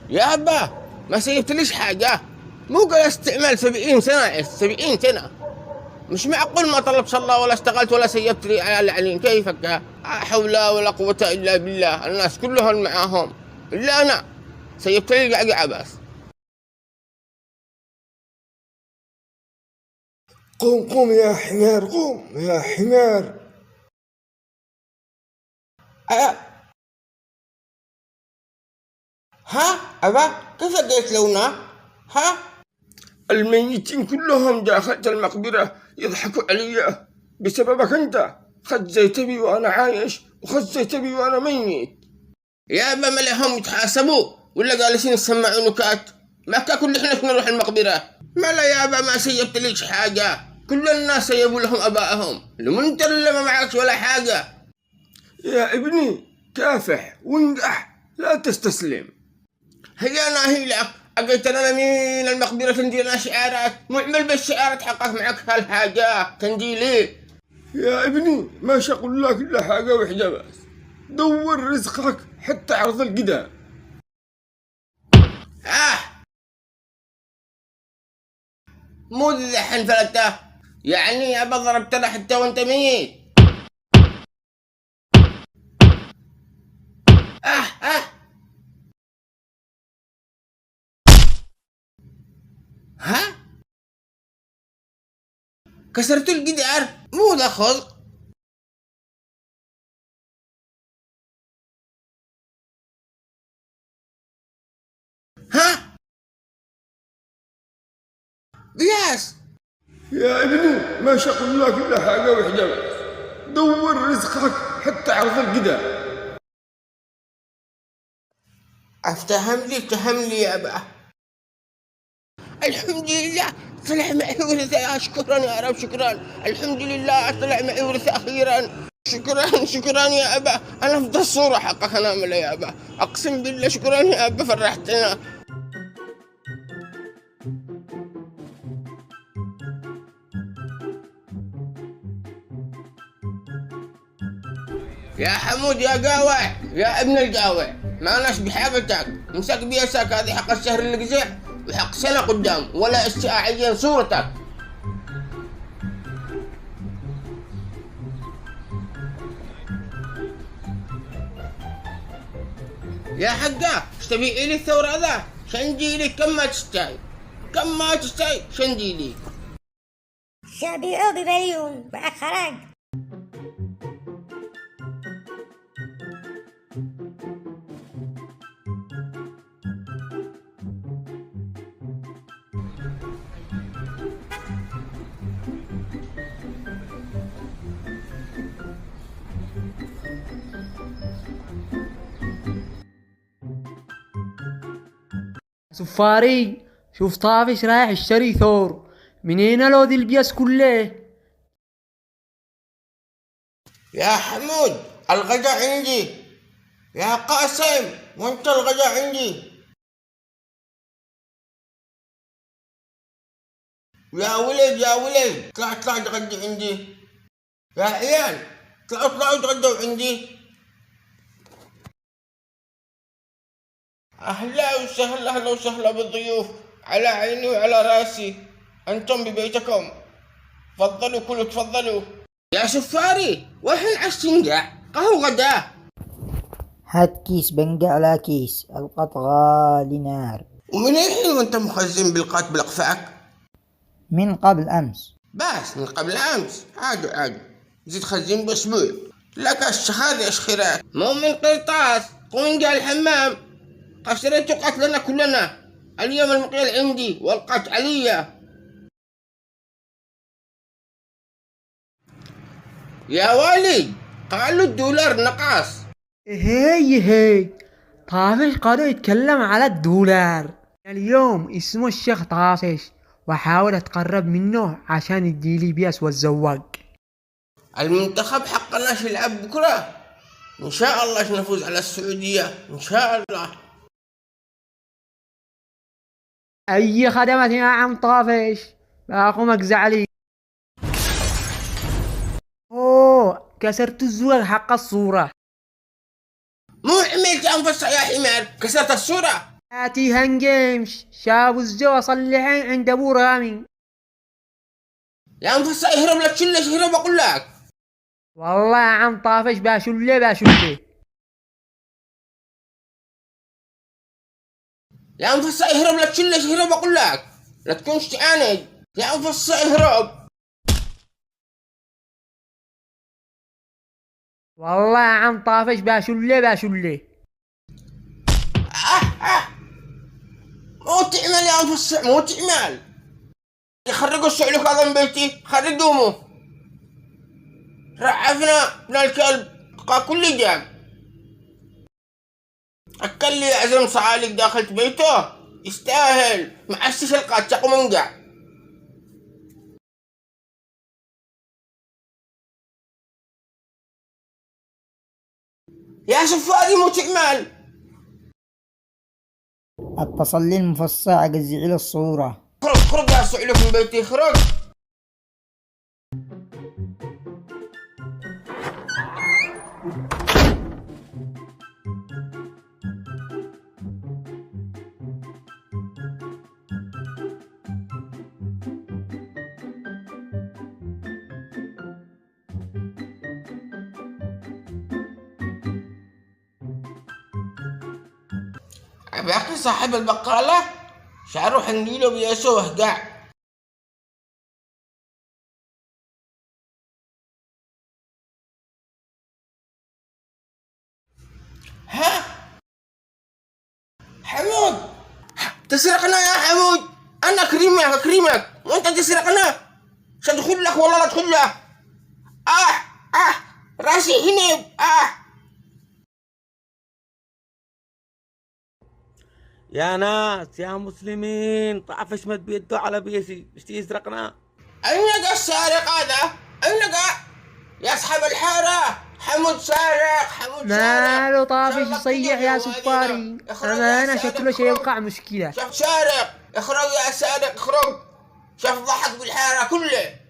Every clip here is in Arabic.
يابا ما سيبت ليش حاجة. مو قال استعمال 70 سنة 70 سنة. مش معقول ما طلبت الله ولا اشتغلت ولا سيبت لي عيال علين. كيفك؟ لا حول ولا قوة إلا بالله. الناس كلهم معاهم إلا أنا سيبت لي قعقعة بس. قوم قوم يا حمار، قوم يا حمار. أه. ها أبا كيف لقيت لونه؟ ها؟ الميتين كلهم داخل المقبرة يضحكوا علي بسببك أنت. خزيت بي وأنا عايش وخزيت بي وأنا ميت. يابا ما لهم يتحاسبوا ولا جالسين يسمعوا نكات؟ ما كل احنا نروح المقبرة. ما لا يابا ما سيبت ليش حاجة. كل الناس سيبوا لهم أبائهم. لم انت اللي ما معكش ولا حاجة. يا ابني كافح وانجح لا تستسلم. هي أنا هي لك أجيت أنا من المقبرة تندي لنا شعارات. معمل بالشعارات حقك معك هالحاجة تندي لي. يا ابني ما شقول لك إلا حاجة وحدة بس، دور رزقك حتى عرض القدام. آه مو ذحن فلته. يعني أبا ضربتنا حتى وانت ميت. آه ها كسرت الجدار. مو ذا خلق. ها بياس. يا ابني ما شقول لك إلا حاجة وحدة بس، دور رزقك حتى عرض القدام. افتهم لي يا أبا. الحمد لله طلع معي ورثة. شكرا يا رب شكرا. الحمد لله طلع معي ورثة أخيرا. شكرا يا أبا. أنا في الصورة حقك أنا أعمل يا أبا. أقسم بالله شكرا يا أبا فرحتنا. يا حمود يا قاوع يا ابن القاوع ما ناش بحاجتك. مسك بيسك هذه حق الشهر اللي قزع وحق سنة قدام ولا استعين صورتك. يا حقا ايش تبي لي الثورة ذا؟ شنجي لي كم ما تستاي شنجي لي. شبيعه بمليون بقى خرج. سفاري شوف طافش رايح يشتري ثور. منين له ذي البياس كله؟ يا حمود الغدا عندي. يا قاسم وانت الغدا عندي. يا ولد اطلع تغدي عندي. يا عيال اطلعوا تغدوا عندي. أهلا وسهلا بالضيوف. على عيني وعلى راسي. أنتم ببيتكم. تفضلوا كلوا تفضلوا. يا سفاري والحين عالسنقع قهو غداه. هات كيس بنقع لا كيس، القط غالي نار. ومن الحين وانت مخزن بالقات بالأقفاك؟ من قبل أمس. بس من قبل أمس عادوا زيد خزين بأسبوع. لك هذه أشخيرات مو من قرطاس. قوم انقع الحمام. اشتريت قتلنا كلنا. اليوم المقيل عندي والقت علي. يا والي قالوا الدولار نقص. هي طافش قالوا يتكلم على الدولار. اليوم اسمه الشيخ طافش وحاول اتقرب منه عشان يديلي بياس والزواق. المنتخب حقنا يلعب بكره ان شاء الله نفوز على السعودية ان شاء الله. اي خدمة يا عم طافش باقومك زعلي. اوه كسرت الزواق حق الصورة. مو عملت انفس يا حمار كسرت الصورة. هاتي هنجمش شابو الزوا صلحين عند ابو رامي. يا مفصل اهرب لك شلش اهرب اقول لك. والله يا عم طافش باشله. يا مفصل اهرب لك شلش اهرب اقول لك. لا تكونش تعاند يا مفصل اهرب. والله يا عم طافش باشله. مو تعمل يا مفصل مو تعمل. خرجوا السعلوك هذا من بيتي خرجوه. رعفنا ابن الكلب كل جاب. أكل لي عزم صعالك داخل بيته يستاهل معسش القاتق ومنقع. يا سفاري مو تعمل. اتصل لي المفصع اقزع له الصورة. خرج يا سعلوك من بيتي خرج. باقي صاحب البقالة شاروح نجيله بيسوه قاع. ها حمود تسرقنا يا حمود. انا اكرمك وانت تسرقنا. سأدخل لك والله لا تدخل له. راسي هنب. يا ناس يا مسلمين طعفش مد بيده على بيسي مش يسرقنا. أين قا السارق هذا؟ أين قا؟ يا أصحاب الحارة حمود سارق ماله طافش يصيح يا سفاري. أمانة شكله سيوقع مشكلة. شوف سارق اخرج يا سارق اخرج. شوف ضحك بالحارة كله.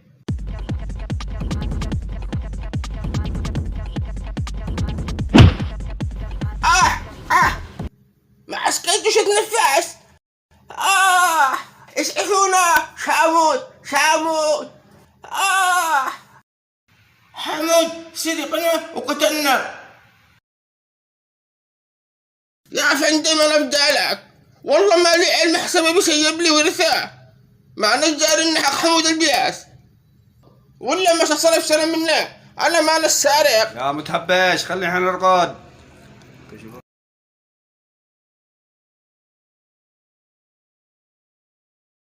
ما عسكيتوش تنفس. اسعفونا. شامود حمود سرقنا وقتلنا. يا فندم انا بدالك والله ما لي علم حسابي بيسيب لي ورثه. مع نجار انه حق حمود البياس ولا مش صرف سنه منه. انا ما السارق يا متحبش خلي احنا نرقد.